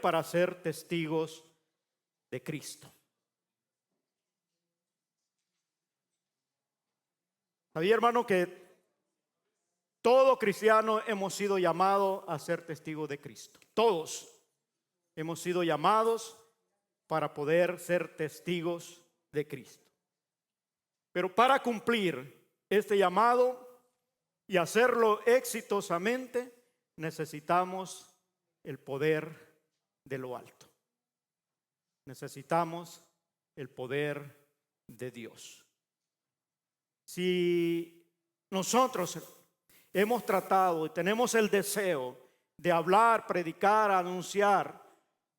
para ser testigos de Cristo. ¿Sabía, hermano, que todo cristiano hemos sido llamados a ser testigos de Cristo? Todos hemos sido llamados para poder ser testigos de Cristo. Pero para cumplir este llamado y hacerlo exitosamente, necesitamos el poder de lo alto. Necesitamos el poder de Dios. Si nosotros hemos tratado y tenemos el deseo de hablar, predicar, anunciar,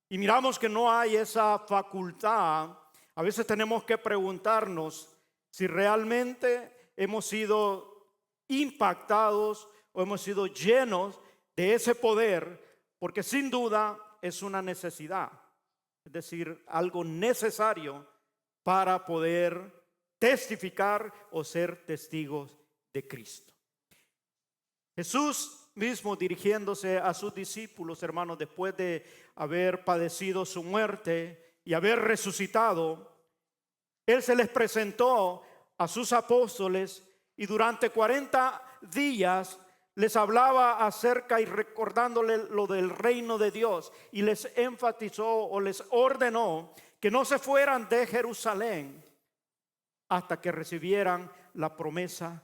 y miramos que no hay esa facultad, a veces tenemos que preguntarnos si realmente hemos sido impactados o hemos sido llenos de ese poder, porque sin duda es una necesidad, es decir, algo necesario para poder testificar o ser testigos de Cristo. Jesús mismo, dirigiéndose a sus discípulos, hermanos, después de haber padecido su muerte y haber resucitado, Él se les presentó a sus apóstoles y durante 40 días les hablaba acerca y recordándole lo del reino de Dios, y les enfatizó o les ordenó que no se fueran de Jerusalén hasta que recibieran la promesa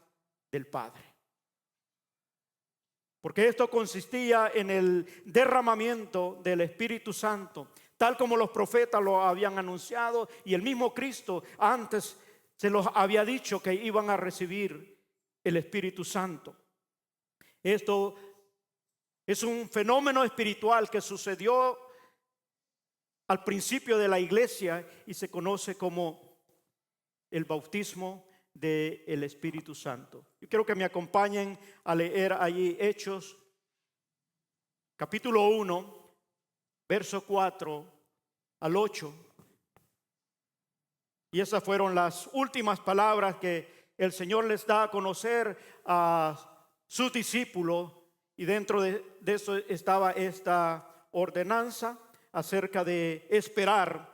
del Padre. Porque esto consistía en el derramamiento del Espíritu Santo, tal como los profetas lo habían anunciado, y el mismo Cristo antes se los había dicho que iban a recibir el Espíritu Santo. Esto es un fenómeno espiritual que sucedió al principio de la iglesia y se conoce como el bautismo del Espíritu Santo. Yo quiero que me acompañen a leer allí Hechos, capítulo 1, verso 4 al 8. Y esas fueron las últimas palabras que el Señor les da a conocer a sus discípulos, y dentro de eso estaba esta ordenanza acerca de esperar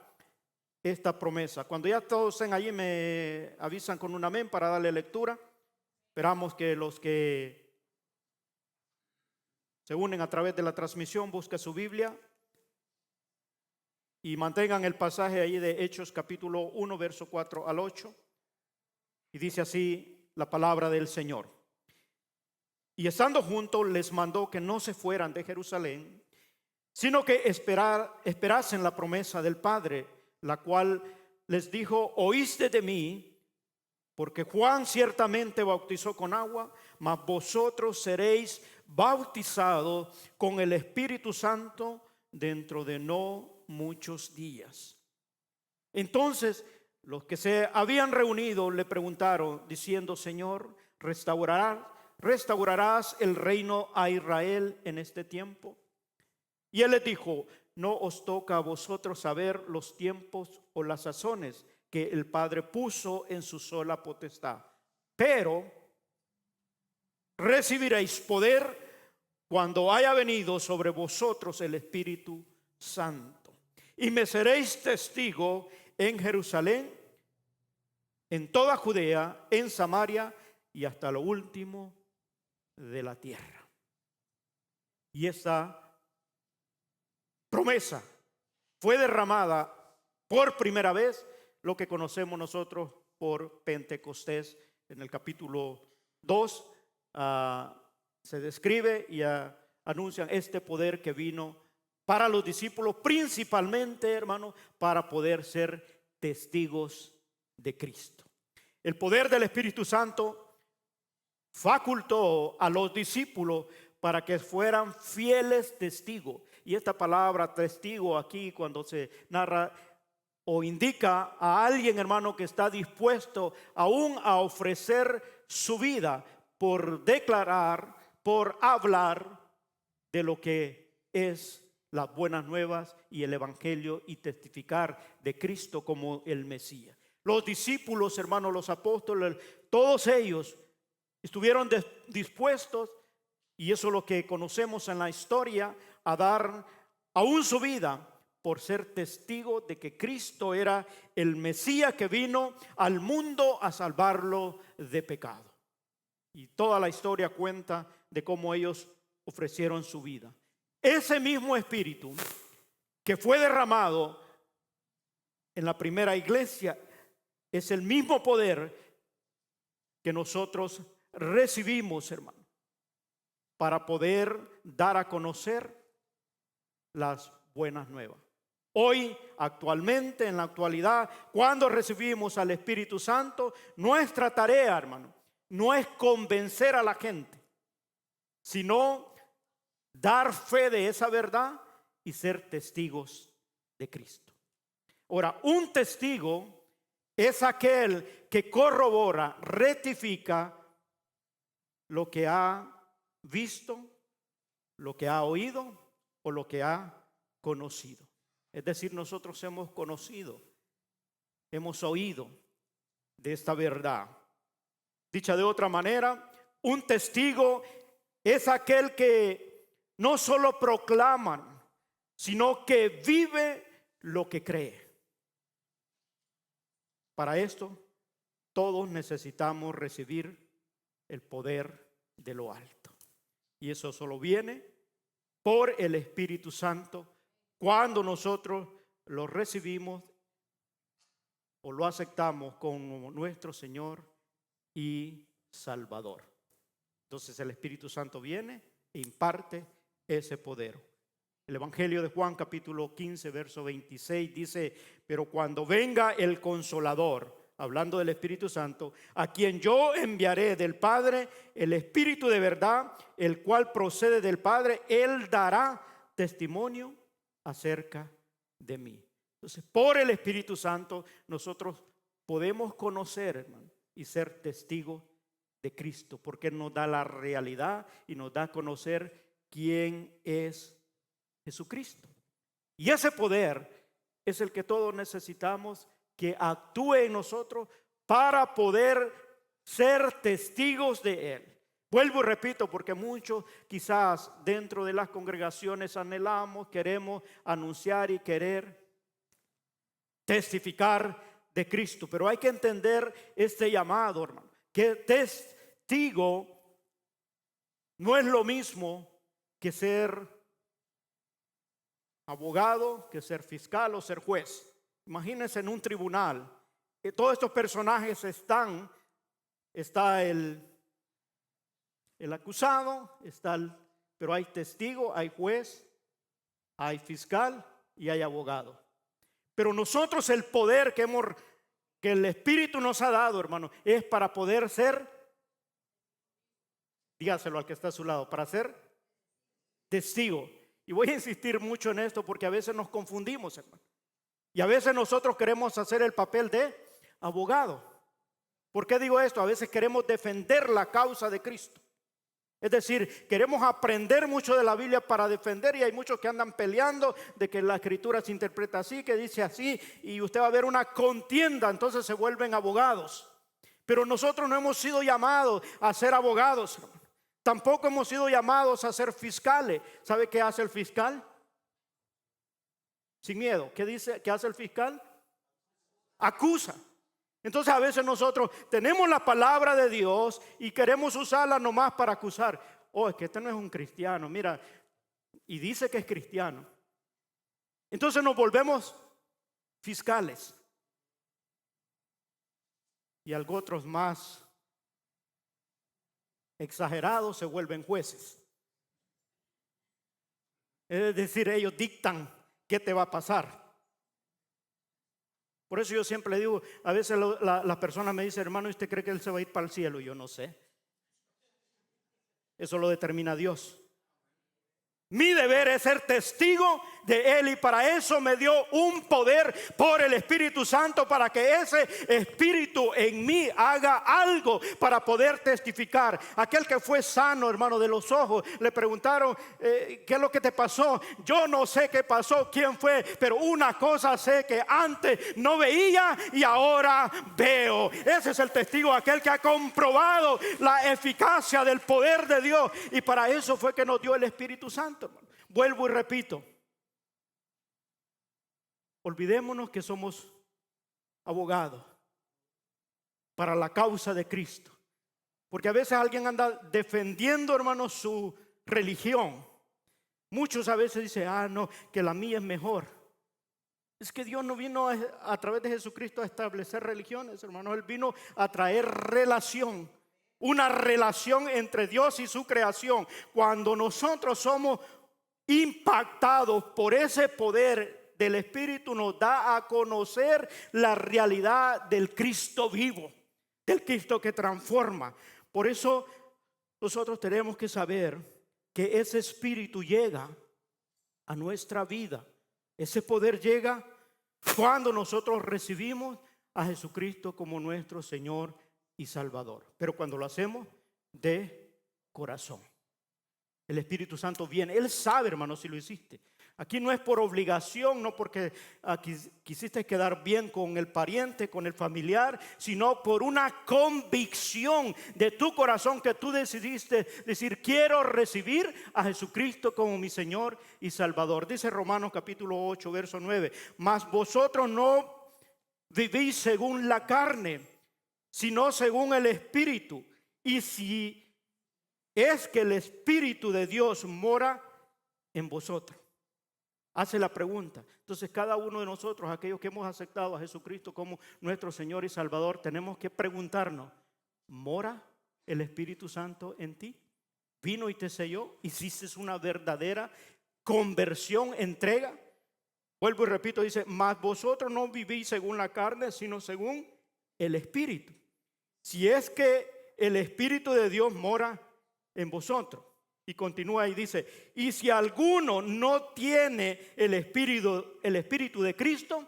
esta promesa. Cuando ya todos estén allí me avisan con un amén para darle lectura. Esperamos que los que se unen a través de la transmisión busquen su Biblia y mantengan el pasaje ahí de Hechos capítulo 1 verso 4 al 8. Y dice así la palabra del Señor. Y estando juntos les mandó que no se fueran de Jerusalén, sino que esperasen la promesa del Padre, la cual les dijo: oíste de mí, porque Juan ciertamente bautizó con agua, mas vosotros seréis bautizados con el Espíritu Santo dentro de no muchos días. Entonces los que se habían reunido le preguntaron diciendo: Señor, ¿restaurarás el reino a Israel en este tiempo? Y él les dijo: no os toca a vosotros saber los tiempos o las sazones que el Padre puso en su sola potestad, pero recibiréis poder cuando haya venido sobre vosotros el Espíritu Santo, y me seréis testigo en Jerusalén, en toda Judea, en Samaria y hasta lo último de la tierra. Y esta promesa fue derramada por primera vez, lo que conocemos nosotros por Pentecostés. En el capítulo 2 se describe y anuncian este poder que vino para los discípulos, principalmente, hermano, para poder ser testigos de Cristo. El poder del Espíritu Santo facultó a los discípulos para que fueran fieles testigos. Y esta palabra testigo aquí, cuando se narra o indica a alguien, hermano, que está dispuesto aún a ofrecer su vida por declarar, por hablar de lo que es las buenas nuevas y el evangelio, y testificar de Cristo como el Mesías. Los discípulos, hermanos, los apóstoles, todos ellos estuvieron dispuestos, y eso es lo que conocemos en la historia, a dar aún su vida, por ser testigo de que Cristo era el Mesías que vino al mundo a salvarlo de pecado. Y toda la historia cuenta de cómo ellos ofrecieron su vida. Ese mismo espíritu que fue derramado en la primera iglesia es el mismo poder que nosotros recibimos, hermano, para poder dar a conocer las buenas nuevas. Hoy, actualmente, en la actualidad, cuando recibimos al Espíritu Santo, nuestra tarea, hermano, no es convencer a la gente, sino dar fe de esa verdad y ser testigos de Cristo. Ahora, un testigo es aquel que corrobora, rectifica lo que ha visto, lo que ha oído o lo que ha conocido. Es decir, nosotros hemos conocido, hemos oído de esta verdad. Dicha de otra manera, un testigo es aquel que no solo proclama, sino que vive lo que cree. Para esto, todos necesitamos recibir el poder de lo alto. Y eso solo viene por el Espíritu Santo cuando nosotros lo recibimos o lo aceptamos como nuestro Señor y Salvador. Entonces el Espíritu Santo viene e imparte ese poder. El Evangelio de Juan capítulo 15 verso 26 dice: pero cuando venga el Consolador, hablando del Espíritu Santo, a quien yo enviaré del Padre, el Espíritu de verdad, el cual procede del Padre, Él dará testimonio acerca de mí. Entonces, por el Espíritu Santo, nosotros podemos conocer, hermano, y ser testigos de Cristo, porque Él nos da la realidad y nos da a conocer quién es Jesucristo. Y ese poder es el que todos necesitamos que actúe en nosotros para poder ser testigos de Él. Vuelvo y repito, porque muchos quizás dentro de las congregaciones anhelamos, queremos anunciar y querer testificar de Cristo, pero hay que entender este llamado, hermano, que testigo no es lo mismo que ser abogado, que ser fiscal o ser juez. Imagínense en un tribunal, que todos estos personajes está el acusado, pero hay testigo, hay juez, hay fiscal y hay abogado. Pero nosotros el poder que el Espíritu nos ha dado, hermano, es para poder ser, dígaselo al que está a su lado, para ser testigo. Y voy a insistir mucho en esto porque a veces nos confundimos, hermano. Y a veces nosotros queremos hacer el papel de abogado. ¿Por qué digo esto? A veces queremos defender la causa de Cristo. Es decir, queremos aprender mucho de la Biblia para defender, y hay muchos que andan peleando de que la Escritura se interpreta así, que dice así, y usted va a ver una contienda, entonces se vuelven abogados. Pero nosotros no hemos sido llamados a ser abogados, hermano. Tampoco hemos sido llamados a ser fiscales. ¿Sabe qué hace el fiscal? Sin miedo. ¿Qué dice? ¿Qué hace el fiscal? Acusa. Entonces a veces nosotros tenemos la palabra de Dios y queremos usarla nomás para acusar. Oh, es que este no es un cristiano, mira, y dice que es cristiano. Entonces nos volvemos fiscales. Y algo otros más exagerados se vuelven jueces. Es decir, ellos dictan qué te va a pasar. Por eso yo siempre le digo, a veces las personas me dicen: hermano, ¿usted cree que él se va a ir para el cielo? Y yo no sé. Eso lo determina Dios. Mi deber es ser testigo de Él, y para eso me dio un poder por el Espíritu Santo, para que ese Espíritu en mí haga algo para poder testificar. Aquel que fue sano, hermano, de los ojos, le preguntaron: ¿qué es lo que te pasó? Yo no sé qué pasó, quién fue, pero una cosa sé, que antes no veía y ahora veo. Ese es el testigo, aquel que ha comprobado la eficacia del poder de Dios, y para eso fue que nos dio el Espíritu Santo. Vuelvo y repito, olvidémonos que somos abogados para la causa de Cristo. Porque a veces alguien anda defendiendo, hermanos, su religión. Muchos a veces dicen, no, que la mía es mejor. Es que Dios no vino a través de Jesucristo a establecer religiones, hermanos. Él vino a traer relación. Una relación entre Dios y su creación. Cuando nosotros somos impactados por ese poder del Espíritu, nos da a conocer la realidad del Cristo vivo, del Cristo que transforma. Por eso nosotros tenemos que saber que ese Espíritu llega a nuestra vida. Ese poder llega cuando nosotros recibimos a Jesucristo como nuestro Señor y Salvador. Pero cuando lo hacemos de corazón. El Espíritu Santo viene. Él sabe, hermano, si lo hiciste. Aquí no es por obligación, no porque quisiste quedar bien con el pariente, con el familiar, sino por una convicción de tu corazón que tú decidiste decir, quiero recibir a Jesucristo como mi Señor y Salvador. Dice Romanos capítulo 8, verso 9, mas vosotros no vivís según la carne, sino según el Espíritu. Y si es que el Espíritu de Dios mora en vosotros. Hace la pregunta. Entonces cada uno de nosotros, aquellos que hemos aceptado a Jesucristo como nuestro Señor y Salvador, tenemos que preguntarnos, ¿mora el Espíritu Santo en ti? ¿Vino y te selló? ¿Hiciste una verdadera conversión, entrega? Vuelvo y repito, dice, mas vosotros no vivís según la carne, sino según el Espíritu. Si es que el Espíritu de Dios mora en vosotros. Y continúa y dice, y si alguno no tiene el Espíritu de Cristo,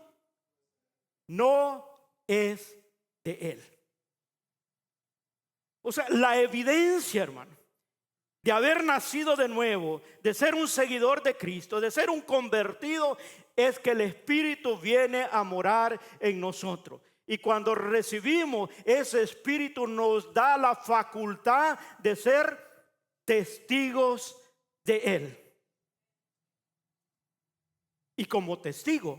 no es de Él. O sea, la evidencia, hermano, de haber nacido de nuevo, de ser un seguidor de Cristo, de ser un convertido, es que el Espíritu viene a morar en nosotros. Y cuando recibimos ese Espíritu nos da la facultad de ser testigos de Él. Y como testigo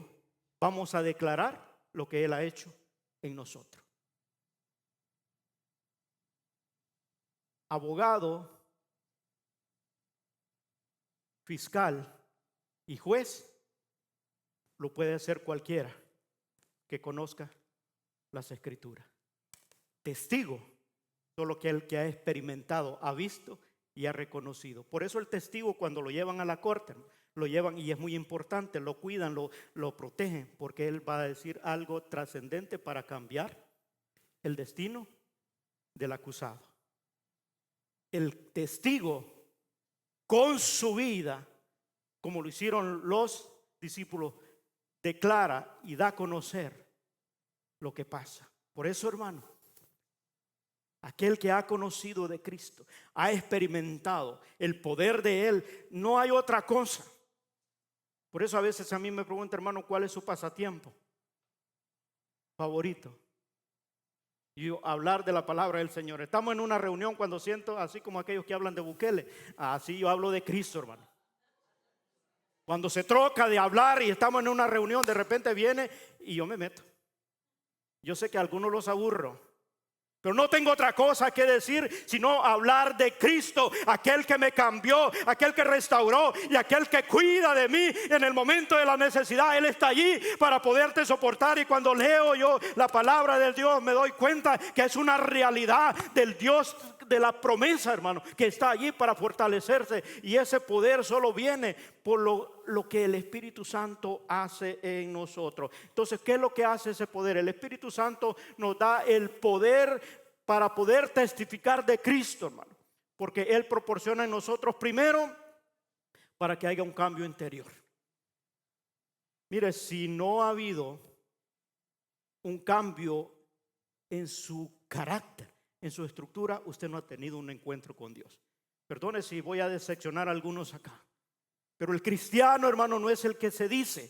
vamos a declarar lo que Él ha hecho en nosotros. Abogado, fiscal y juez lo puede hacer cualquiera que conozca las Escrituras. Testigo, solo que el que ha experimentado, ha visto y ha reconocido. Por eso el testigo, cuando lo llevan a la corte, lo llevan, y es muy importante, lo cuidan, lo protegen, porque él va a decir algo trascendente para cambiar el destino del acusado. El testigo con su vida, como lo hicieron los discípulos, declara y da a conocer lo que pasa. Por eso, hermano, aquel que ha conocido de Cristo, ha experimentado el poder de Él, no hay otra cosa. Por eso a veces a mí me pregunta, hermano, ¿cuál es su pasatiempo favorito? Y yo, hablar de la palabra del Señor. Estamos en una reunión cuando siento, así como aquellos que hablan de Bukele, así yo hablo de Cristo, hermano. Cuando se troca de hablar y estamos en una reunión, de repente viene y yo me meto. Yo sé que a algunos los aburro, pero no tengo otra cosa que decir sino hablar de Cristo, aquel que me cambió, aquel que restauró y aquel que cuida de mí en el momento de la necesidad. Él está allí para poderte soportar, y cuando leo yo la palabra del Dios me doy cuenta que es una realidad del Dios de la promesa, hermano, que está allí para fortalecerse, y ese poder solo viene por lo que el Espíritu Santo hace en nosotros. Entonces, ¿qué es lo que hace ese poder? El Espíritu Santo nos da el poder para poder testificar de Cristo, hermano, porque Él proporciona en nosotros primero para que haya un cambio interior. Mire, si no ha habido un cambio en su carácter, en su estructura, usted no ha tenido un encuentro con Dios. Perdone si voy a decepcionar a algunos acá, pero el cristiano, hermano, no es el que se dice,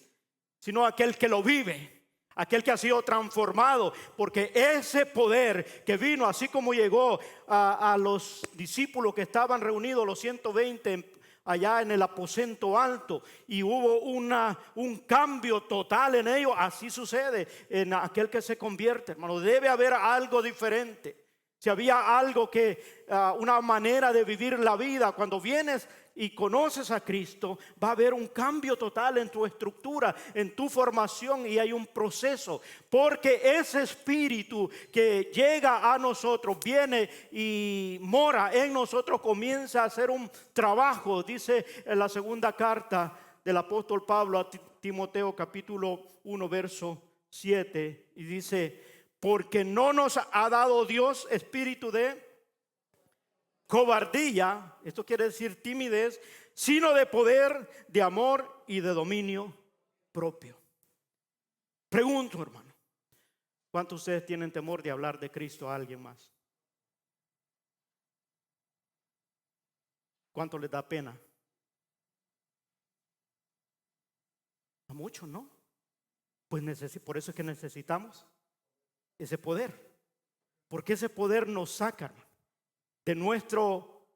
sino aquel que lo vive, aquel que ha sido transformado, porque ese poder que vino, así como llegó a los discípulos que estaban reunidos, los 120 allá en el aposento alto y hubo un cambio total en ellos. Así sucede en aquel que se convierte, hermano. Debe haber algo diferente. Si había algo que, una manera de vivir la vida, cuando vienes y conoces a Cristo, va a haber un cambio total en tu estructura, en tu formación, y hay un proceso. Porque ese espíritu que llega a nosotros, viene y mora en nosotros, comienza a hacer un trabajo. Dice en la segunda carta del apóstol Pablo a Timoteo, capítulo 1, verso 7, y dice: porque no nos ha dado Dios espíritu de cobardía, esto quiere decir timidez, sino de poder, de amor y de dominio propio. Pregunto, hermano, ¿cuántos de ustedes tienen temor de hablar de Cristo a alguien más? ¿Cuánto les da pena? A muchos, ¿no? Pues por eso es que necesitamos ese poder, porque ese poder nos saca de nuestro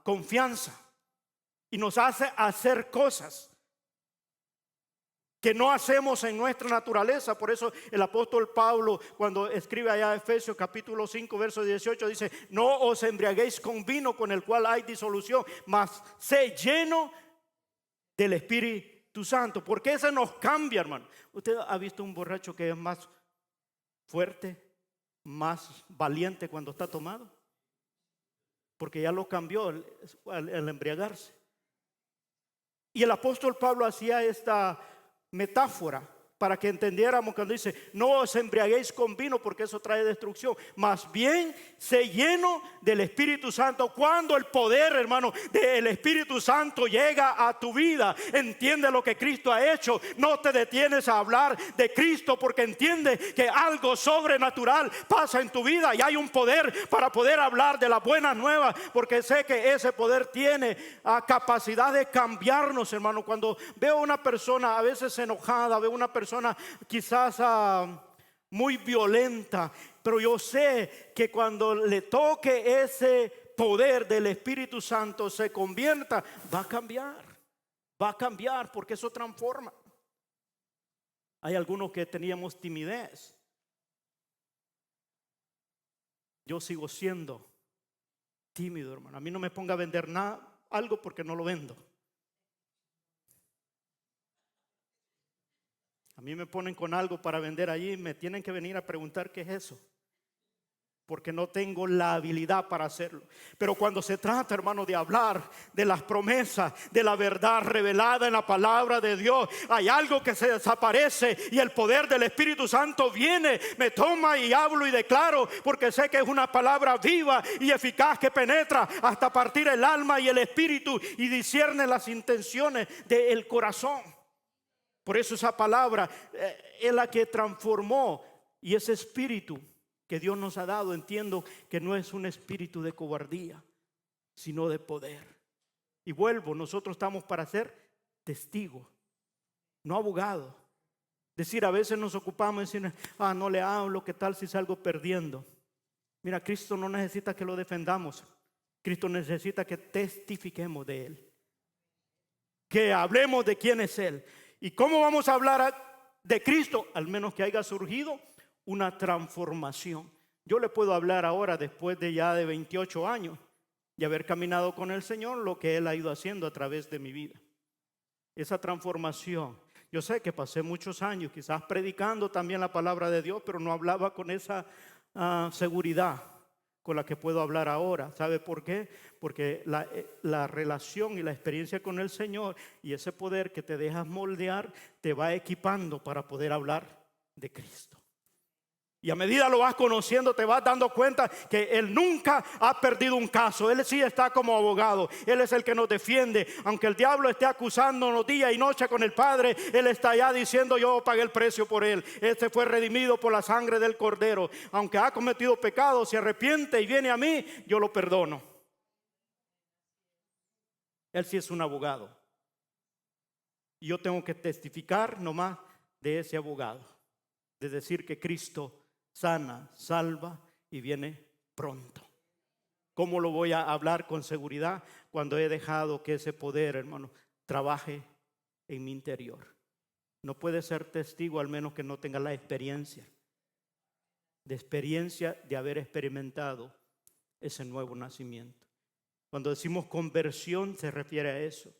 confianza y nos hace hacer cosas que no hacemos en nuestra naturaleza. Por eso el apóstol Pablo, cuando escribe allá Efesios capítulo 5 verso 18, dice: no os embriaguéis con vino, con el cual hay disolución, mas sé lleno del Espíritu Santo. Porque ese nos cambia, hermano. ¿Usted ha visto un borracho que es más fuerte, más valiente cuando está tomado? Porque ya lo cambió el embriagarse. Y el apóstol Pablo hacía esta metáfora para que entendiéramos cuando dice: no os embriaguéis con vino, porque eso trae destrucción, más bien sé lleno del Espíritu Santo. Cuando el poder, hermano, del Espíritu Santo llega a tu vida, entiende lo que Cristo ha hecho. No te detienes a hablar de Cristo, porque entiende que algo sobrenatural pasa en tu vida y hay un poder para poder hablar de las buenas nuevas, porque sé que ese poder tiene capacidad de cambiarnos, hermano. Cuando veo a una persona a veces enojada, veo una persona quizás muy violenta, pero yo sé que cuando le toque ese poder del Espíritu Santo, se convierta, va a cambiar, porque eso transforma. Hay algunos que teníamos timidez. Yo sigo siendo tímido, hermano. A mí no me ponga a vender algo porque no lo vendo. A mí me ponen con algo para vender allí, me tienen que venir a preguntar qué es eso, porque no tengo la habilidad para hacerlo. Pero cuando se trata, hermano, de hablar de las promesas, de la verdad revelada en la palabra de Dios, hay algo que se desaparece y el poder del Espíritu Santo viene, me toma y hablo y declaro, porque sé que es una palabra viva y eficaz que penetra hasta partir el alma y el espíritu y discierne las intenciones del corazón. Por eso esa palabra es la que transformó, y ese espíritu que Dios nos ha dado, entiendo que no es un espíritu de cobardía, sino de poder. Y vuelvo, nosotros estamos para ser testigos, no abogados. Decir, a veces nos ocupamos de decir: no le hablo, ¿qué tal si salgo perdiendo? Mira, Cristo no necesita que lo defendamos. Cristo necesita que testifiquemos de Él, que hablemos de quién es Él. ¿Y cómo vamos a hablar de Cristo? Al menos que haya surgido una transformación. Yo le puedo hablar ahora, después de ya de 28 años y haber caminado con el Señor, lo que Él ha ido haciendo a través de mi vida. Esa transformación. Yo sé que pasé muchos años quizás predicando también la palabra de Dios, pero no hablaba con esa seguridad con la que puedo hablar ahora. ¿Sabe por qué? Porque la relación y la experiencia con el Señor y ese poder que te dejas moldear te va equipando para poder hablar de Cristo. Y a medida lo vas conociendo, te vas dando cuenta que Él nunca ha perdido un caso. Él sí está como abogado. Él es el que nos defiende. Aunque el diablo esté acusándonos día y noche con el Padre, Él está allá diciendo: yo pagué el precio por él. Este fue redimido por la sangre del Cordero. Aunque ha cometido pecado, se arrepiente y viene a mí, yo lo perdono. Él sí es un abogado. Y yo tengo que testificar nomás de ese abogado, de decir que Cristo sana, salva y viene pronto. ¿Cómo lo voy a hablar con seguridad? Cuando he dejado que ese poder, hermano, trabaje en mi interior. No puede ser testigo al menos que no tenga la experiencia de haber experimentado ese nuevo nacimiento. Cuando decimos conversión se refiere a eso.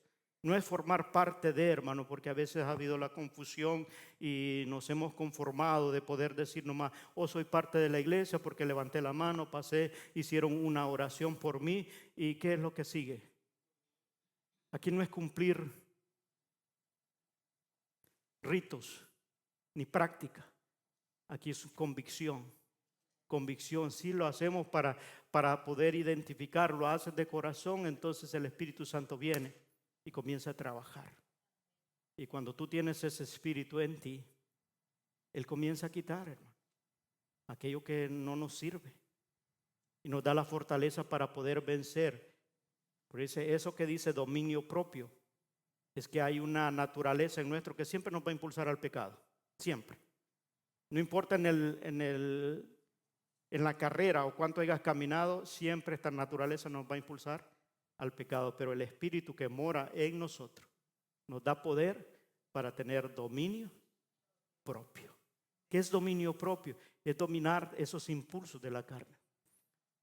No es formar parte de, hermano, porque a veces ha habido la confusión y nos hemos conformado de poder decir nomás, soy parte de la iglesia porque levanté la mano, pasé, hicieron una oración por mí. ¿Y qué es lo que sigue? Aquí no es cumplir ritos ni práctica. Aquí es convicción. Convicción, si lo hacemos para poder identificar, lo haces de corazón, entonces el Espíritu Santo viene y comienza a trabajar. Y cuando tú tienes ese espíritu en ti, Él comienza a quitar, hermano, aquello que no nos sirve y nos da la fortaleza para poder vencer. Por eso que dice dominio propio, es que hay una naturaleza en nuestro que siempre nos va a impulsar al pecado, siempre. No importa en la carrera o cuánto hayas caminado, siempre esta naturaleza nos va a impulsar al pecado, pero el Espíritu que mora en nosotros nos da poder para tener dominio propio. ¿Qué es dominio propio? Es dominar esos impulsos de la carne,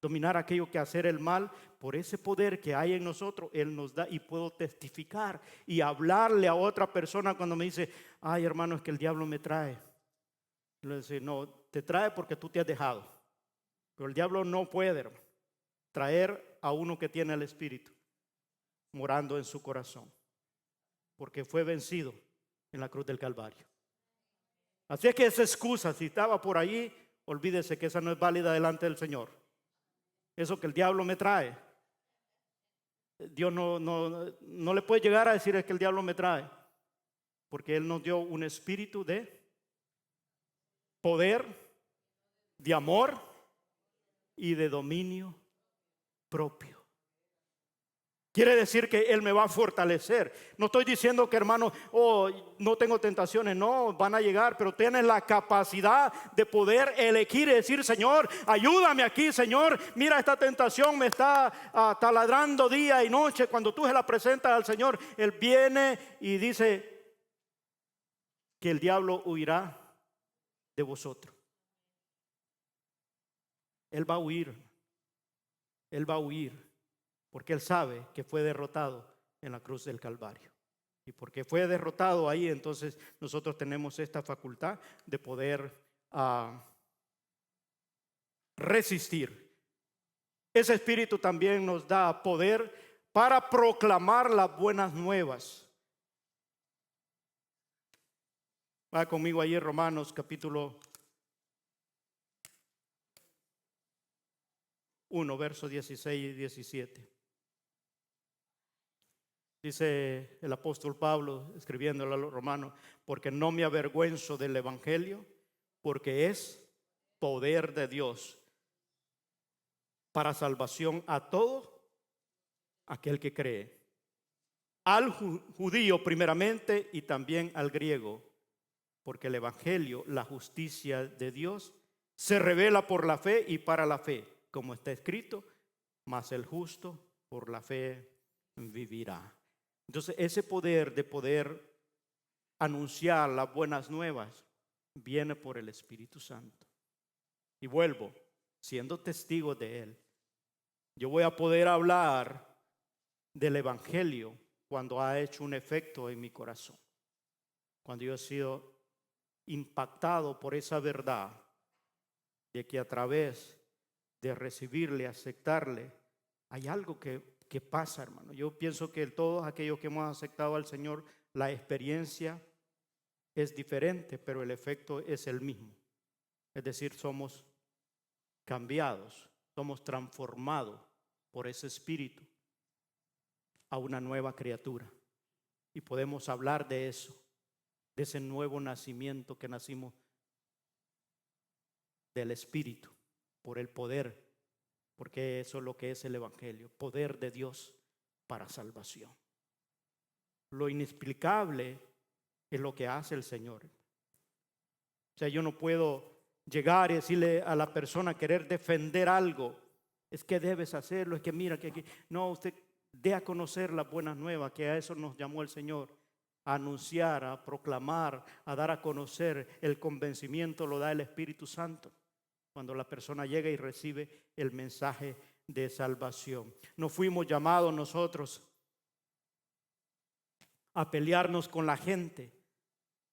dominar aquello que hacer el mal. Por ese poder que hay en nosotros, Él nos da, y puedo testificar y hablarle a otra persona cuando me dice, ay hermano, es que el diablo me trae. Le dice, no, te trae porque tú te has dejado, pero el diablo no puede, hermano, traer a uno que tiene el Espíritu morando en su corazón, porque fue vencido en la cruz del Calvario. Así es que esa excusa, si estaba por ahí, olvídese que esa no es válida delante del Señor. Eso que el diablo me trae, Dios no le puede llegar a decir es que el diablo me trae, porque Él nos dio un espíritu de poder, de amor y de dominio propio. Quiere decir que Él me va a fortalecer. No estoy diciendo que, hermano, no tengo tentaciones. No, van a llegar, pero tienes la capacidad de poder elegir y decir, Señor, ayúdame aquí, Señor. Mira, esta tentación me está taladrando día y noche. Cuando tú se la presentas al Señor, Él viene y dice que el diablo huirá de vosotros. Él va a huir. Él va a huir. Porque Él sabe que fue derrotado en la cruz del Calvario. Y porque fue derrotado ahí, entonces nosotros tenemos esta facultad de poder resistir. Ese espíritu también nos da poder para proclamar las buenas nuevas. Va conmigo ahí en Romanos capítulo 1, versos 16 y 17. Dice el apóstol Pablo, escribiéndole a los romanos, porque no me avergüenzo del evangelio, porque es poder de Dios para salvación a todo aquel que cree, al judío primeramente y también al griego, porque el evangelio, la justicia de Dios, se revela por la fe y para la fe, como está escrito, mas el justo por la fe vivirá. Entonces, ese poder de poder anunciar las buenas nuevas viene por el Espíritu Santo. Y vuelvo, siendo testigo de Él, yo voy a poder hablar del Evangelio cuando ha hecho un efecto en mi corazón. Cuando yo he sido impactado por esa verdad de que a través de recibirle, aceptarle, hay algo que pasa, hermano. Yo pienso que todos aquellos que hemos aceptado al Señor, la experiencia es diferente, pero el efecto es el mismo. Es decir, somos cambiados, somos transformados por ese espíritu a una nueva criatura. Y podemos hablar de eso, de ese nuevo nacimiento que nacimos del espíritu, por el poder. Porque eso es lo que es el evangelio, poder de Dios para salvación. Lo inexplicable es lo que hace el Señor. O sea, yo no puedo llegar y decirle a la persona, querer defender algo es que debes hacerlo, es que mira que aquí. No, usted dé a conocer las buenas nuevas, que a eso nos llamó el Señor. A anunciar, a proclamar, a dar a conocer. El convencimiento lo da el Espíritu Santo cuando la persona llega y recibe el mensaje de salvación. No fuimos llamados nosotros a pelearnos con la gente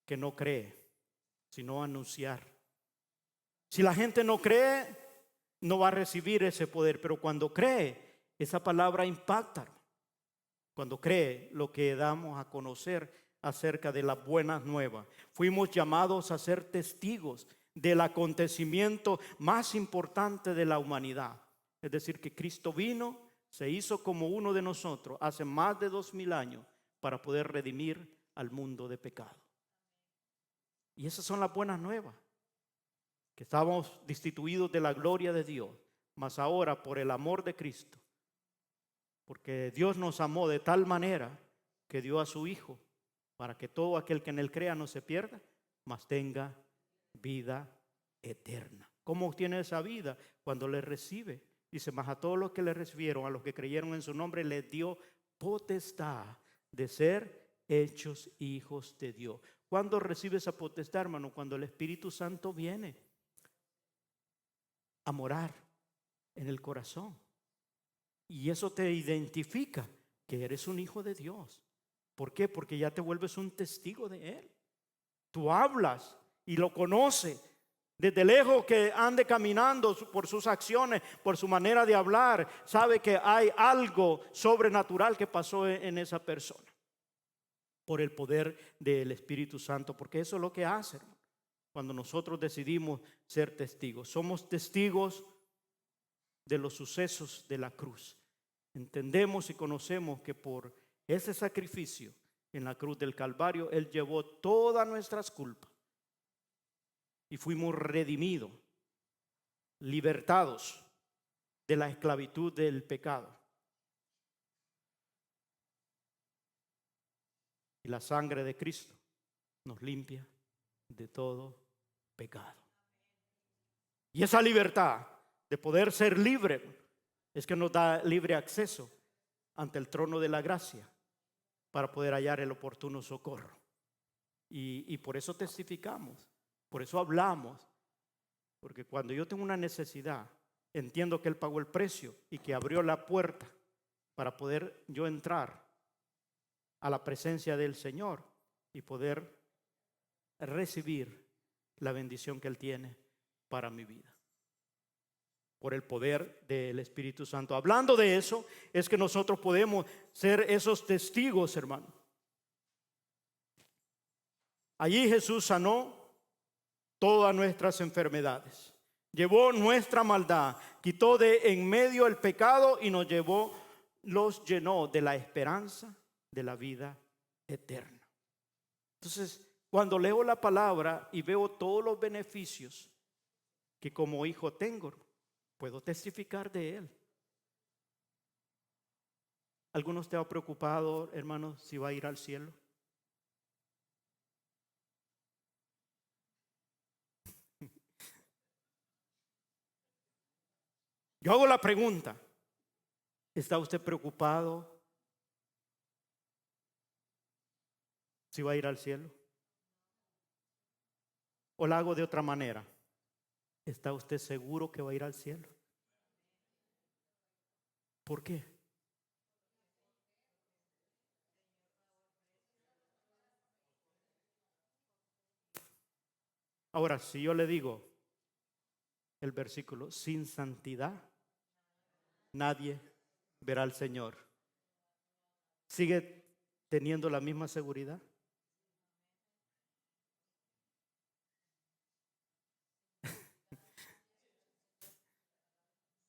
que no cree, sino a anunciar. Si la gente no cree, no va a recibir ese poder, pero cuando cree, esa palabra impacta. Cuando cree lo que damos a conocer acerca de las buenas nuevas. Fuimos llamados a ser testigos del acontecimiento más importante de la humanidad. Es decir, que Cristo vino, se hizo como uno de nosotros hace más de 2000 años para poder redimir al mundo de pecado. Y esas son las buenas nuevas, que estábamos destituidos de la gloria de Dios, mas ahora por el amor de Cristo, porque Dios nos amó de tal manera que dio a su Hijo para que todo aquel que en él crea no se pierda, mas tenga vida eterna. ¿Cómo obtiene esa vida? Cuando le recibe. Dice, mas a todos los que le recibieron, a los que creyeron en su nombre, les dio potestad de ser hechos hijos de Dios. ¿Cuándo recibe esa potestad, hermano? Cuando el Espíritu Santo viene a morar en el corazón. Y eso te identifica que eres un hijo de Dios. ¿Por qué? Porque ya te vuelves un testigo de Él. Tú hablas y lo conoces. Desde lejos que ande caminando por sus acciones, por su manera de hablar, sabe que hay algo sobrenatural que pasó en esa persona. Por el poder del Espíritu Santo. Porque eso es lo que hace, hermano, cuando nosotros decidimos ser testigos. Somos testigos de los sucesos de la cruz. Entendemos y conocemos que por ese sacrificio en la cruz del Calvario, Él llevó todas nuestras culpas y fuimos redimidos, libertados de la esclavitud del pecado. Y la sangre de Cristo nos limpia de todo pecado. Y esa libertad de poder ser libre es que nos da libre acceso ante el trono de la gracia para poder hallar el oportuno socorro. Y por eso testificamos, por eso hablamos, porque cuando yo tengo una necesidad, entiendo que Él pagó el precio y que abrió la puerta para poder yo entrar a la presencia del Señor y poder recibir la bendición que Él tiene para mi vida. Por el poder del Espíritu Santo. Hablando de eso, es que nosotros podemos ser esos testigos, hermano. Allí Jesús sanó todas nuestras enfermedades, llevó nuestra maldad, quitó de en medio el pecado y nos llenó de la esperanza de la vida eterna. Entonces, cuando leo la palabra y veo todos los beneficios que como hijo tengo, puedo testificar de Él. ¿Alguno está preocupado, hermano, si va a ir al cielo? Yo hago la pregunta, ¿está usted preocupado si va a ir al cielo? ¿O la hago de otra manera? ¿Está usted seguro que va a ir al cielo? ¿Por qué? Ahora, si yo le digo el versículo, sin santidad nadie verá al Señor, ¿sigue teniendo la misma seguridad?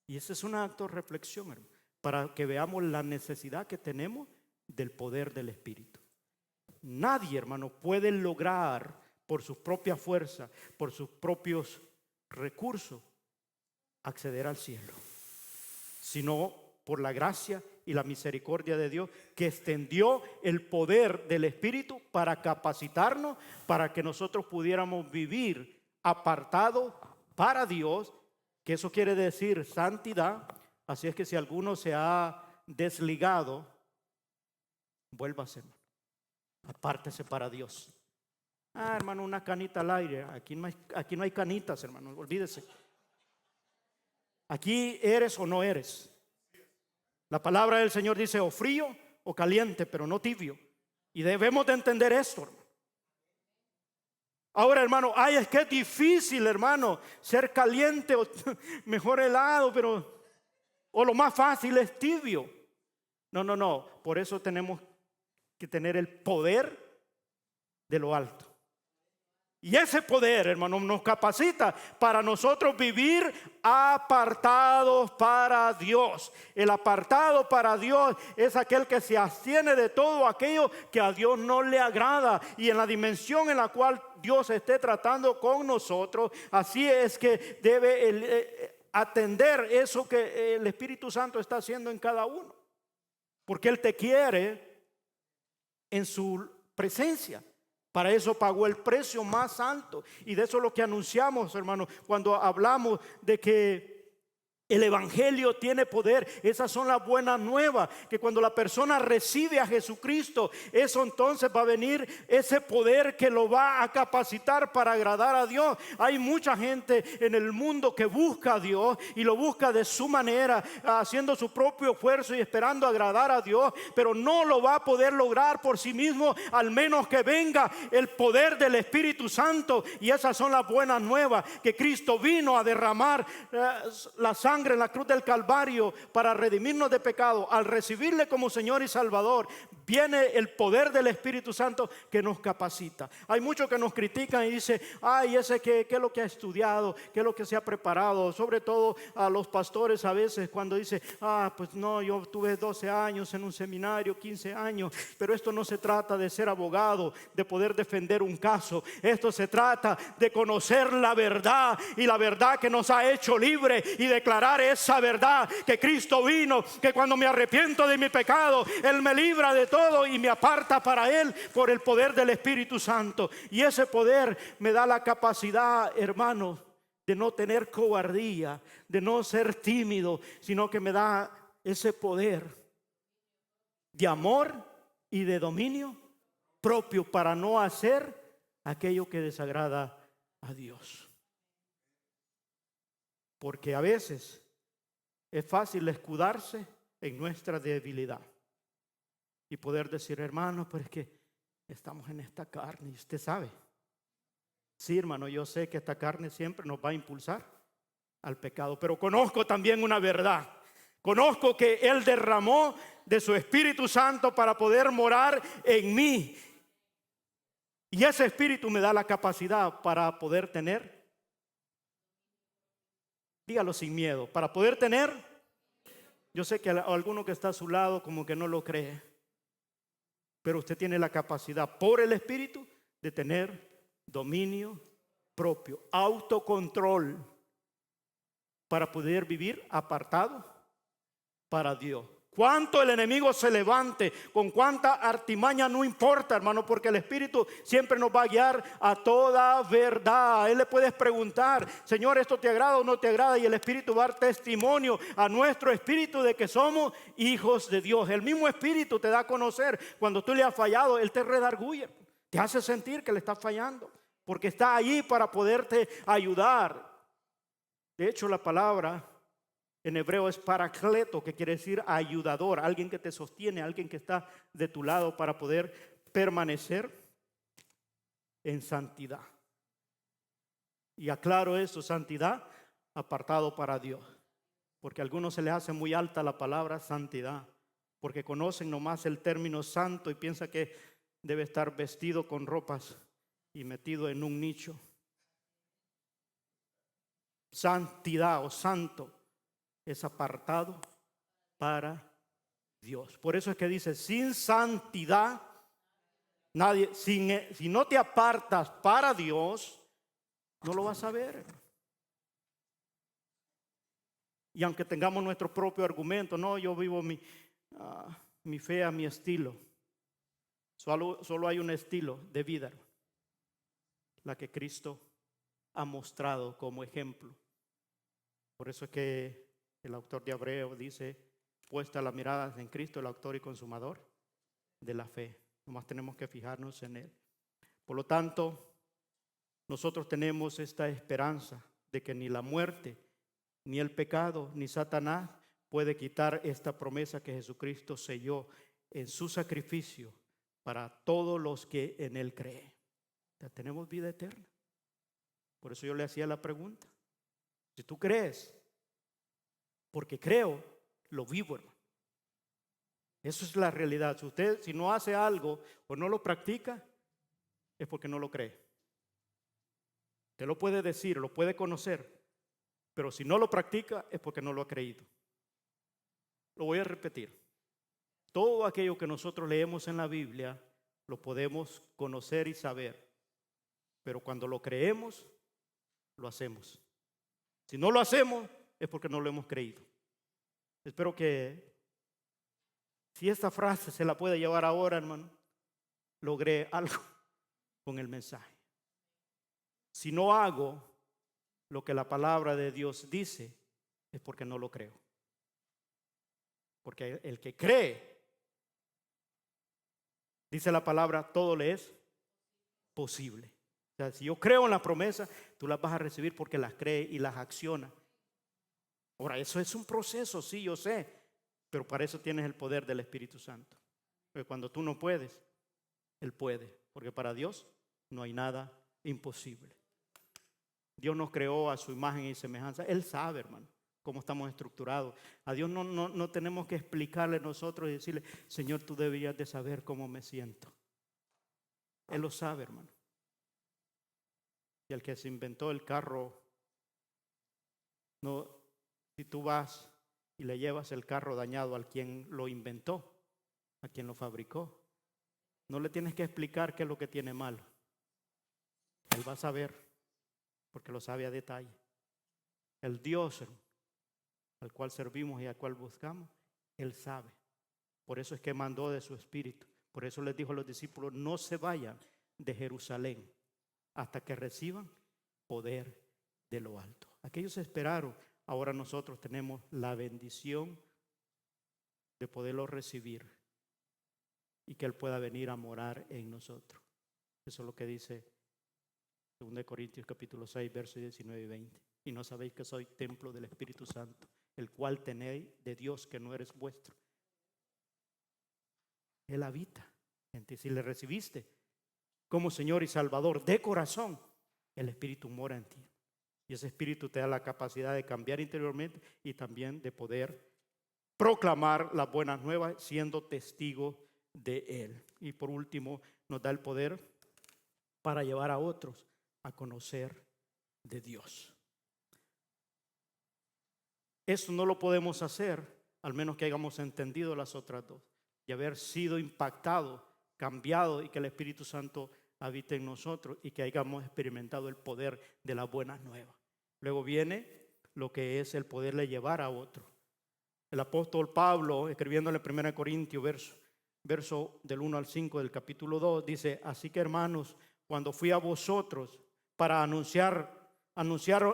Y ese es un acto de reflexión, hermano, para que veamos la necesidad que tenemos del poder del Espíritu. Nadie, hermano, puede lograr por sus propias fuerzas, por sus propios recursos, acceder al cielo, sino por la gracia y la misericordia de Dios, que extendió el poder del Espíritu para capacitarnos, para que nosotros pudiéramos vivir apartados para Dios, que eso quiere decir santidad, Así es que si alguno se ha desligado, vuélvase, hermano. Apártese para Dios. Hermano, una canita al aire. Aquí no hay canitas, hermano, olvídese. Aquí eres o no eres. La palabra del Señor dice o frío o caliente, pero no tibio. Y debemos de entender esto, hermano. Ahora, hermano, es que es difícil, hermano, ser caliente o mejor helado, o lo más fácil es tibio. No. Por eso tenemos que tener el poder de lo alto. Y ese poder, hermano, nos capacita para nosotros vivir apartados para Dios. El apartado para Dios es aquel que se abstiene de todo aquello que a Dios no le agrada. Y en la dimensión en la cual Dios esté tratando con nosotros, así es que debe atender eso que el Espíritu Santo está haciendo en cada uno. Porque Él te quiere en su presencia. Para eso pagó el precio más alto. Y de eso es lo que anunciamos, hermano, cuando hablamos de que el evangelio tiene poder. Esas son las buenas nuevas, que cuando la persona recibe a Jesucristo, eso entonces va a venir ese poder que lo va a capacitar para agradar a Dios. Hay mucha gente en el mundo que busca a Dios y lo busca de su manera, haciendo su propio esfuerzo y esperando agradar a Dios, pero no lo va a poder lograr por sí mismo, al menos que venga el poder del Espíritu Santo. Y esas son las buenas nuevas, que Cristo vino a derramar la sangre en la cruz del Calvario para redimirnos de pecado. Al recibirle como Señor y Salvador, viene el poder del Espíritu Santo que nos capacita. Hay muchos que nos critican y dicen, ese qué es lo que ha estudiado, qué es lo que se ha preparado. Sobre todo a los pastores a veces cuando dicen, pues no, yo tuve 12 años en un seminario, 15 años, pero esto no se trata de ser abogado, de poder defender un caso. Esto se trata de conocer la verdad, y la verdad que nos ha hecho libre, y declarar esa verdad, que Cristo vino, que cuando me arrepiento de mi pecado, Él me libra de todo y me aparta para Él por el poder del Espíritu Santo. Y ese poder me da la capacidad, hermano, de no tener cobardía, de no ser tímido, sino que me da ese poder de amor y de dominio propio para no hacer aquello que desagrada a Dios. Porque a veces es fácil escudarse en nuestra debilidad y poder decir, hermano, pero es que estamos en esta carne, y usted sabe. Sí, hermano, yo sé que esta carne siempre nos va a impulsar al pecado, pero conozco también una verdad. Conozco que Él derramó de su Espíritu Santo para poder morar en mí. Y ese Espíritu me da la capacidad para poder tener, dígalo sin miedo, para poder tener. Yo sé que alguno que está a su lado como que no lo cree, pero usted tiene la capacidad por el Espíritu de tener dominio propio, autocontrol, para poder vivir apartado para Dios. Cuánto el enemigo se levante, con cuánta artimaña, no importa, hermano, porque el Espíritu siempre nos va a guiar a toda verdad. A Él le puedes preguntar, Señor, ¿esto te agrada o no te agrada? Y el Espíritu va a dar testimonio a nuestro espíritu de que somos hijos de Dios. El mismo Espíritu te da a conocer cuando tú le has fallado. Él te redarguye, te hace sentir que le estás fallando, porque está allí para poderte ayudar. De hecho, la palabra en hebreo es paracleto, que quiere decir ayudador, alguien que te sostiene, alguien que está de tu lado para poder permanecer en santidad. Y aclaro eso, santidad, apartado para Dios. Porque a algunos se les hace muy alta la palabra santidad, porque conocen nomás el término santo y piensan que debe estar vestido con ropas y metido en un nicho. Santidad o santo es apartado para Dios. Por eso es que dice, sin santidad, nadie, si no te apartas para Dios, no lo vas a ver. Y aunque tengamos nuestro propio argumento, no, yo vivo mi fe a mi estilo. Solo hay un estilo de vida, la que Cristo ha mostrado como ejemplo. Por eso es que El autor de Hebreos dice, puesta la mirada en Cristo, el autor y consumador de la fe. Nomás tenemos que fijarnos en Él. Por lo tanto, nosotros tenemos esta esperanza de que ni la muerte, ni el pecado, ni Satanás puede quitar esta promesa que Jesucristo selló en su sacrificio para todos los que en Él creen. Ya tenemos vida eterna. Por eso yo le hacía la pregunta. Si tú crees, porque creo, lo vivo, hermano. Eso es la realidad. Si usted, si no hace algo o no lo practica, es porque no lo cree. Usted lo puede decir, lo puede conocer, pero si no lo practica es porque no lo ha creído. Lo voy a repetir. Todo aquello que nosotros leemos en la Biblia lo podemos conocer y saber, pero cuando lo creemos, lo hacemos. Si no lo hacemos es porque no lo hemos creído. Espero que si esta frase se la puede llevar ahora, hermano, logré algo con el mensaje. Si no hago lo que la palabra de Dios dice, es porque no lo creo. Porque el que cree, dice la palabra, todo le es posible. O sea, si yo creo en la promesa, tú las vas a recibir porque las crees y las accionas. Ahora, eso es un proceso, sí, yo sé, pero para eso tienes el poder del Espíritu Santo. Porque cuando tú no puedes, Él puede, porque para Dios no hay nada imposible. Dios nos creó a su imagen y semejanza. Él sabe, hermano, cómo estamos estructurados. A Dios no tenemos que explicarle nosotros y decirle, Señor, tú deberías de saber cómo me siento. Él lo sabe, hermano. Y el que se inventó el carro, no, si tú vas y le llevas el carro dañado al quien lo inventó, a quien lo fabricó, no le tienes que explicar qué es lo que tiene malo. Él va a saber, porque lo sabe a detalle. El Dios al cual servimos y al cual buscamos, Él sabe. Por eso es que mandó de su Espíritu. Por eso les dijo a los discípulos, no se vayan de Jerusalén hasta que reciban poder de lo alto. Aquellos esperaron, ahora nosotros tenemos la bendición de poderlo recibir y que Él pueda venir a morar en nosotros. Eso es lo que dice 2 Corintios capítulo 6, versos 19 y 20. Y no sabéis que soy templo del Espíritu Santo, el cual tenéis de Dios, que no eres vuestro. Él habita en ti. Si le recibiste como Señor y Salvador de corazón, el Espíritu mora en ti. Y ese Espíritu te da la capacidad de cambiar interiormente y también de poder proclamar las buenas nuevas siendo testigo de Él. Y por último, nos da el poder para llevar a otros a conocer de Dios. Eso no lo podemos hacer al menos que hayamos entendido las otras dos y haber sido impactado, cambiado y que el Espíritu Santo habite en nosotros y que hayamos experimentado el poder de las buenas nuevas. Luego viene lo que es el poderle llevar a otro. El apóstol Pablo, escribiéndole en 1 Corintios, verso del 1 al 5 del capítulo 2, dice, así que hermanos, cuando fui a vosotros para anunciar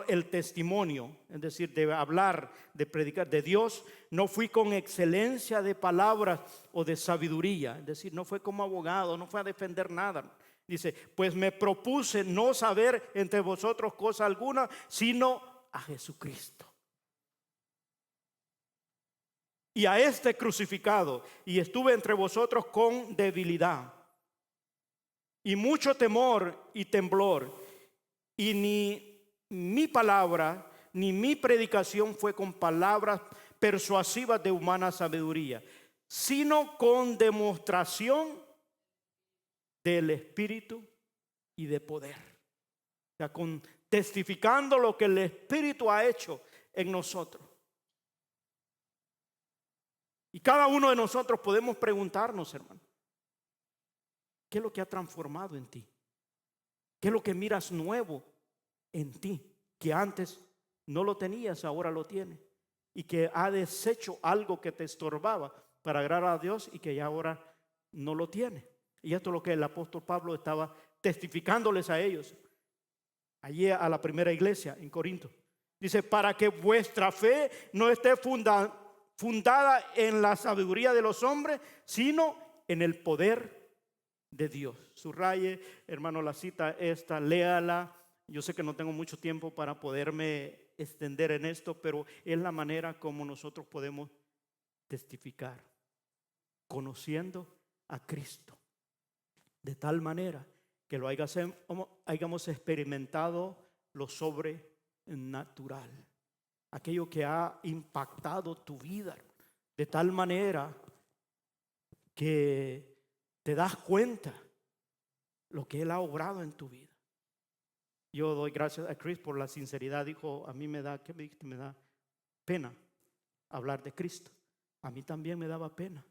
el testimonio, es decir, de hablar, de predicar de Dios, no fui con excelencia de palabras o de sabiduría, es decir, no fue como abogado, no fue a defender nada. Dice, pues me propuse no saber entre vosotros cosa alguna, sino a Jesucristo y a este crucificado, y estuve entre vosotros con debilidad y mucho temor y temblor, y ni mi palabra ni mi predicación fue con palabras persuasivas de humana sabiduría, sino con demostración del Espíritu y de poder. O sea, con testificando lo que el Espíritu ha hecho en nosotros. Y cada uno de nosotros podemos preguntarnos, hermano, ¿qué es lo que ha transformado en ti? ¿Qué es lo que miras nuevo en ti? Que antes no lo tenías, ahora lo tienes. Y que ha deshecho algo que te estorbaba para agradar a Dios y que ya ahora no lo tiene. Y esto es lo que el apóstol Pablo estaba testificándoles a ellos. Allí a la primera iglesia en Corinto. Dice, para que vuestra fe no esté fundada en la sabiduría de los hombres, sino en el poder de Dios. Subraye, hermano, la cita esta, léala. Yo sé que no tengo mucho tiempo para poderme extender en esto, pero es la manera como nosotros podemos testificar, conociendo a Cristo, de tal manera que lo hayamos experimentado lo sobrenatural, aquello que ha impactado tu vida, de tal manera que te das cuenta lo que Él ha obrado en tu vida. Yo doy gracias a Chris por la sinceridad. Dijo, a mí me da pena hablar de Cristo. A mí también me daba pena.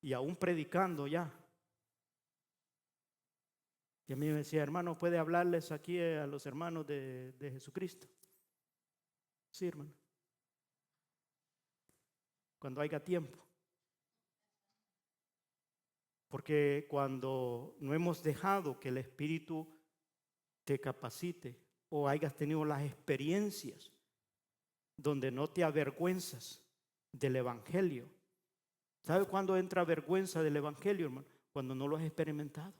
Y aún predicando ya. Y a mí me decía, hermano, ¿puede hablarles aquí a los hermanos de Jesucristo? Sí, hermano. Cuando haya tiempo. Porque cuando no hemos dejado que el Espíritu te capacite o hayas tenido las experiencias donde no te avergüenzas del Evangelio. ¿Sabe cuándo entra vergüenza del Evangelio, hermano? Cuando no lo has experimentado.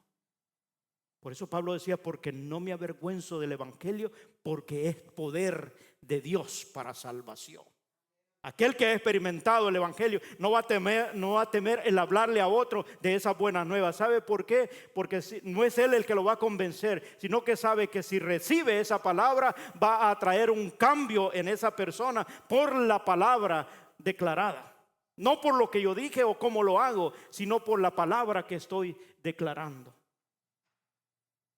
Por eso Pablo decía, porque no me avergüenzo del Evangelio, porque es poder de Dios para salvación. Aquel que ha experimentado el Evangelio no va a temer el hablarle a otro de esas buenas nuevas. ¿Sabe por qué? Porque no es él el que lo va a convencer, sino que sabe que si recibe esa palabra va a traer un cambio en esa persona por la palabra declarada. No por lo que yo dije o cómo lo hago, sino por la palabra que estoy declarando.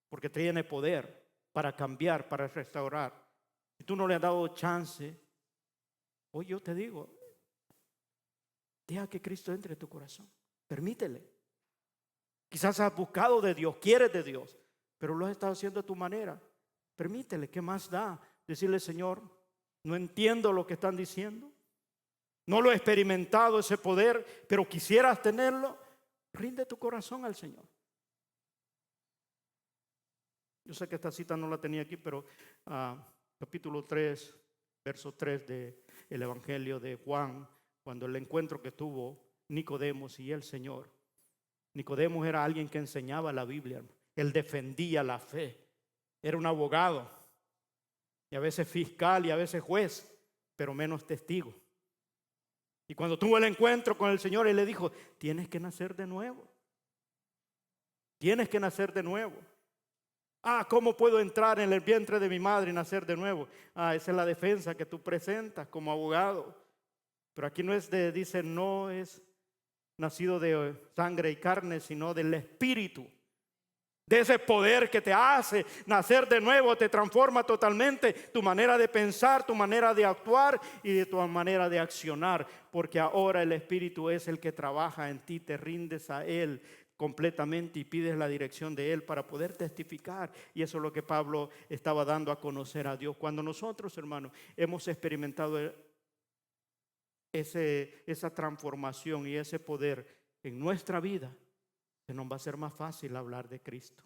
Porque tiene poder para cambiar, para restaurar. Si tú no le has dado chance, hoy yo te digo, deja que Cristo entre en tu corazón. Permítele. Quizás has buscado de Dios, quieres de Dios, pero lo has estado haciendo a tu manera. Permítele, ¿qué más da? Decirle, Señor, no entiendo lo que están diciendo. No lo he experimentado ese poder, pero quisieras tenerlo. Rinde tu corazón al Señor. Yo sé que esta cita no la tenía aquí, pero capítulo 3, verso 3 del Evangelio de Juan, cuando el encuentro que tuvo Nicodemos y el Señor. Nicodemos era alguien que enseñaba la Biblia. Él defendía la fe. Era un abogado. Y a veces fiscal y a veces juez, pero menos testigo. Y cuando tuvo el encuentro con el Señor, Él le dijo, tienes que nacer de nuevo. Tienes que nacer de nuevo. ¿Cómo puedo entrar en el vientre de mi madre y nacer de nuevo? Esa es la defensa que tú presentas como abogado. Pero aquí no es dice, no es nacido de sangre y carne, sino del Espíritu. De ese poder que te hace nacer de nuevo, te transforma totalmente tu manera de pensar, tu manera de actuar y de tu manera de accionar. Porque ahora el Espíritu es el que trabaja en ti, te rindes a Él completamente y pides la dirección de Él para poder testificar. Y eso es lo que Pablo estaba dando a conocer a Dios. Cuando nosotros, hermanos, hemos experimentado esa transformación y ese poder en nuestra vida, se nos va a ser más fácil hablar de Cristo,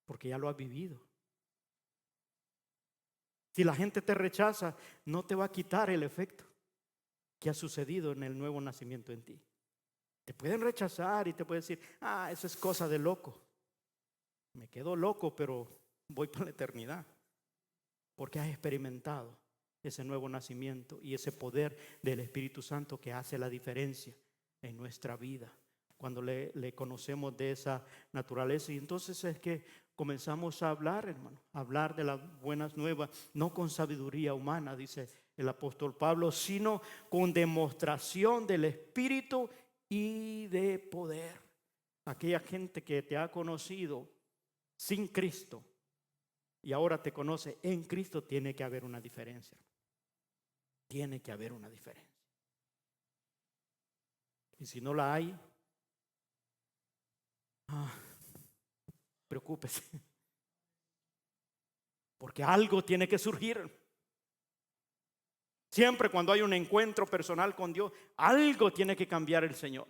porque ya lo has vivido. Si la gente te rechaza, no te va a quitar el efecto que ha sucedido en el nuevo nacimiento en ti. Te pueden rechazar y te pueden decir, eso es cosa de loco. Me quedo loco, pero voy para la eternidad, porque has experimentado ese nuevo nacimiento y ese poder del Espíritu Santo que hace la diferencia en nuestra vida cuando le conocemos de esa naturaleza. Y entonces es que comenzamos a hablar, hermano, a hablar de las buenas nuevas, no con sabiduría humana, dice el apóstol Pablo, sino con demostración del Espíritu y de poder. Aquella gente que te ha conocido sin Cristo y ahora te conoce en Cristo, tiene que haber una diferencia. Tiene que haber una diferencia. Y si no la hay, preocúpese, porque algo tiene que surgir. Siempre cuando hay un encuentro personal con Dios, algo tiene que cambiar el Señor.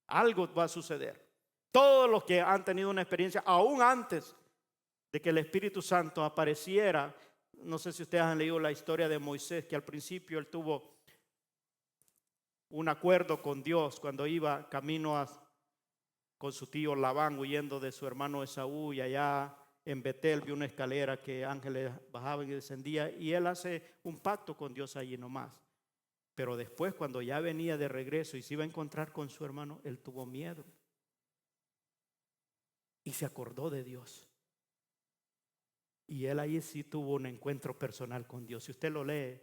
Algo va a suceder. Todos los que han tenido una experiencia, aún antes de que el Espíritu Santo apareciera, no sé si ustedes han leído la historia de Moisés, que al principio él tuvo un acuerdo con Dios cuando iba camino con su tío Labán, huyendo de su hermano Esaú, y allá en Betel vio una escalera que ángeles bajaban y descendían, y él hace un pacto con Dios allí nomás. Pero después, cuando ya venía de regreso y se iba a encontrar con su hermano, él tuvo miedo y se acordó de Dios. Y él ahí sí tuvo un encuentro personal con Dios. Si usted lo lee,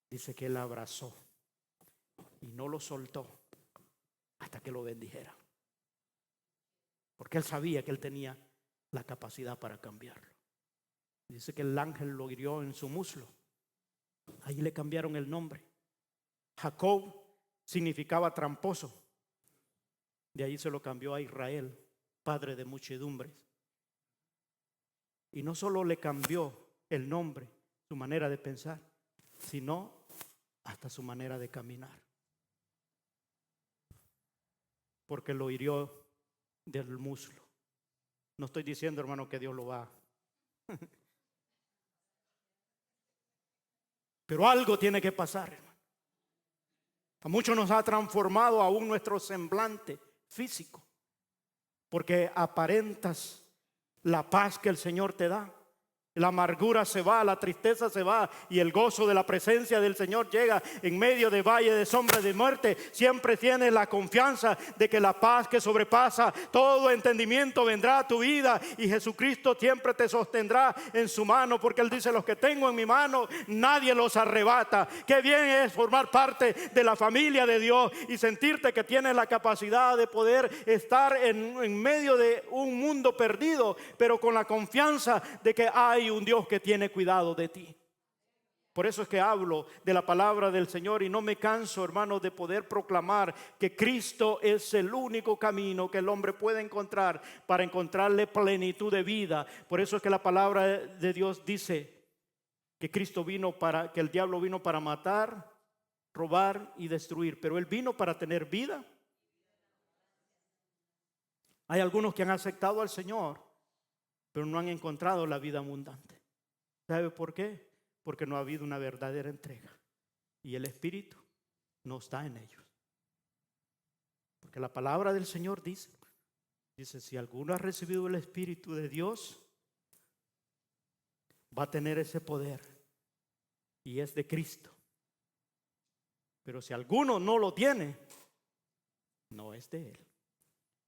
dice que él abrazó y no lo soltó hasta que lo bendijera, porque él sabía que él tenía la capacidad para cambiarlo. Dice que el ángel lo hirió en su muslo. Ahí le cambiaron el nombre. Jacob significaba tramposo. De ahí se lo cambió a Israel, padre de muchedumbres. Y no solo le cambió el nombre, su manera de pensar, sino hasta su manera de caminar, porque lo hirió del muslo. No estoy diciendo, hermano, que Dios lo va. Pero algo tiene que pasar, hermano. A muchos nos ha transformado aún nuestro semblante físico, porque aparentas la paz que el Señor te da. La amargura se va, la tristeza se va, y el gozo de la presencia del Señor llega en medio de valle de sombra de muerte. Siempre tienes la confianza de que la paz que sobrepasa todo entendimiento vendrá a tu vida, y Jesucristo siempre te sostendrá en su mano, porque Él dice: los que tengo en mi mano nadie los arrebata. Qué bien es formar parte de la familia de Dios y sentirte que tienes la capacidad de poder estar en medio de un mundo perdido, pero con la confianza de que hay un Dios que tiene cuidado de ti. Por eso es que hablo de la palabra del Señor y no me canso, hermanos, de poder proclamar que Cristo es el único camino que el hombre puede encontrar para encontrarle plenitud de vida. Por eso es que la palabra de Dios dice que Cristo vino para, que el diablo vino para matar, robar y destruir, pero Él vino para tener vida. Hay algunos que han aceptado al Señor, pero no han encontrado la vida abundante. ¿Sabe por qué? Porque no ha habido una verdadera entrega y el Espíritu no está en ellos. Porque la palabra del Señor dice, si alguno ha recibido el Espíritu de Dios, va a tener ese poder y es de Cristo. Pero si alguno no lo tiene, no es de Él.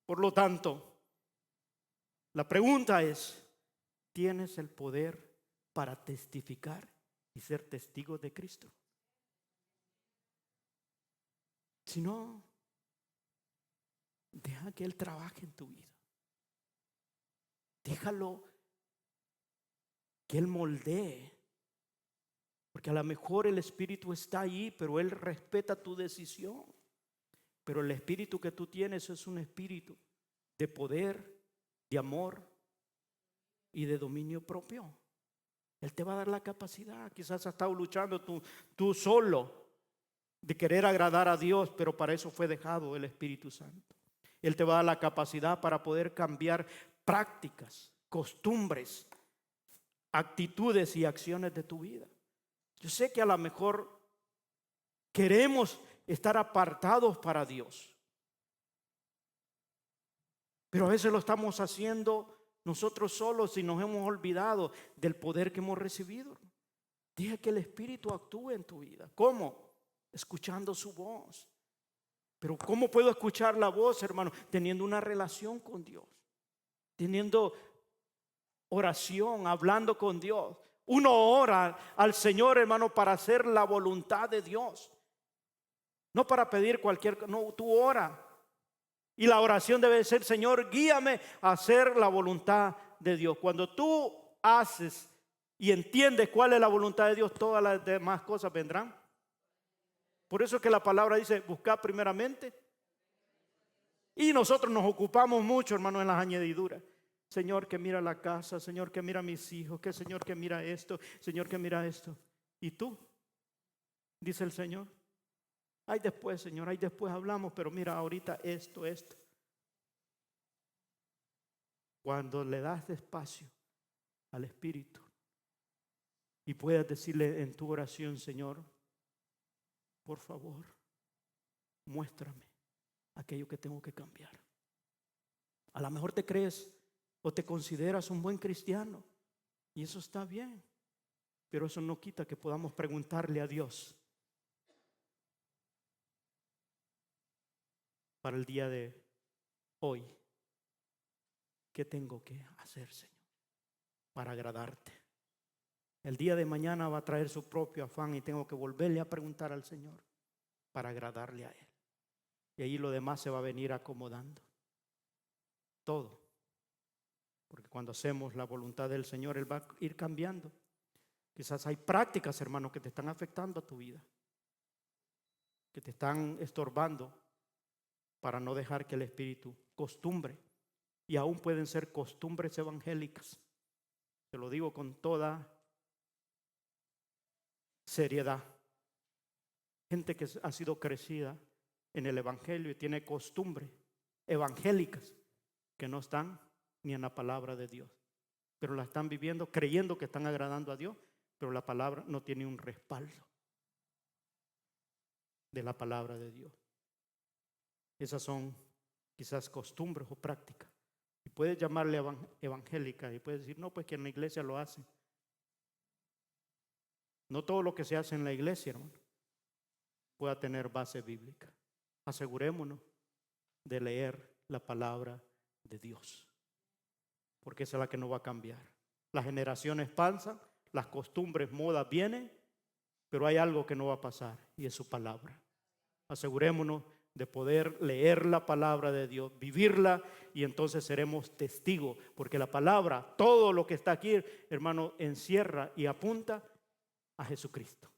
Por lo tanto, la pregunta es: ¿tienes el poder para testificar y ser testigo de Cristo? Si no, deja que Él trabaje en tu vida. Déjalo que Él moldee. Porque a lo mejor el Espíritu está ahí, pero Él respeta tu decisión. Pero el Espíritu que tú tienes es un Espíritu de poder, de amor y de dominio propio. Él te va a dar la capacidad. Quizás has estado luchando tú solo de querer agradar a Dios, pero para eso fue dejado el Espíritu Santo. Él te va a dar la capacidad para poder cambiar prácticas, costumbres, actitudes y acciones de tu vida. Yo sé que a lo mejor queremos estar apartados para Dios, pero a veces lo estamos haciendo nosotros solos y nos hemos olvidado del poder que hemos recibido. Deja que el Espíritu actúe en tu vida. ¿Cómo? Escuchando su voz. Pero ¿cómo puedo escuchar la voz, hermano? Teniendo una relación con Dios, teniendo oración, hablando con Dios. Uno ora al Señor, hermano, para hacer la voluntad de Dios, no para pedir cualquier cosa. No, tú ora. Y la oración debe ser: Señor, guíame a hacer la voluntad de Dios. Cuando tú haces y entiendes cuál es la voluntad de Dios, todas las demás cosas vendrán. Por eso es que la palabra dice: buscad primeramente. Y nosotros nos ocupamos mucho, hermano, en las añadiduras. Señor, que mira la casa. Señor, que mira a mis hijos. Que Señor, que mira esto. Señor, que mira esto. ¿Y tú? Dice el Señor. Ay, después, Señor, ahí después hablamos, pero mira, ahorita esto. Cuando le das espacio al Espíritu, y puedas decirle en tu oración: Señor, por favor, muéstrame aquello que tengo que cambiar. A lo mejor te crees o te consideras un buen cristiano, y eso está bien, pero eso no quita que podamos preguntarle a Dios para el día de hoy: ¿qué tengo que hacer, Señor, para agradarte? El día de mañana va a traer su propio afán y tengo que volverle a preguntar al Señor para agradarle a Él. Y ahí lo demás se va a venir acomodando. Todo. Porque cuando hacemos la voluntad del Señor, Él va a ir cambiando. Quizás hay prácticas, hermano, que te están afectando a tu vida, que te están estorbando para no dejar que el Espíritu costumbre. Y aún pueden ser costumbres evangélicas. Te lo digo con toda seriedad. Gente que ha sido crecida en el Evangelio y tiene costumbres evangélicas que no están ni en la palabra de Dios, pero la están viviendo creyendo que están agradando a Dios, pero la palabra no tiene un respaldo de la palabra de Dios. Esas son quizás costumbres o prácticas. Y puedes llamarle evangélica y puedes decir: no, pues que en la iglesia lo hacen. No todo lo que se hace en la iglesia, hermano, pueda tener base bíblica. Asegurémonos de leer la palabra de Dios, porque esa es la que no va a cambiar. Las generaciones pasan, las costumbres, modas vienen, pero hay algo que no va a pasar, y es su palabra. Asegurémonos de poder leer la palabra de Dios, vivirla, y entonces seremos testigos, porque la palabra, todo lo que está aquí, hermano, encierra y apunta a Jesucristo.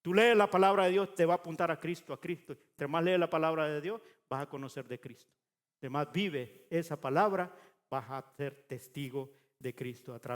Tú lees la palabra de Dios, te va a apuntar a Cristo, a Cristo. Entre más lees la palabra de Dios, vas a conocer de Cristo. Entre más vive esa palabra, vas a ser testigo de Cristo a través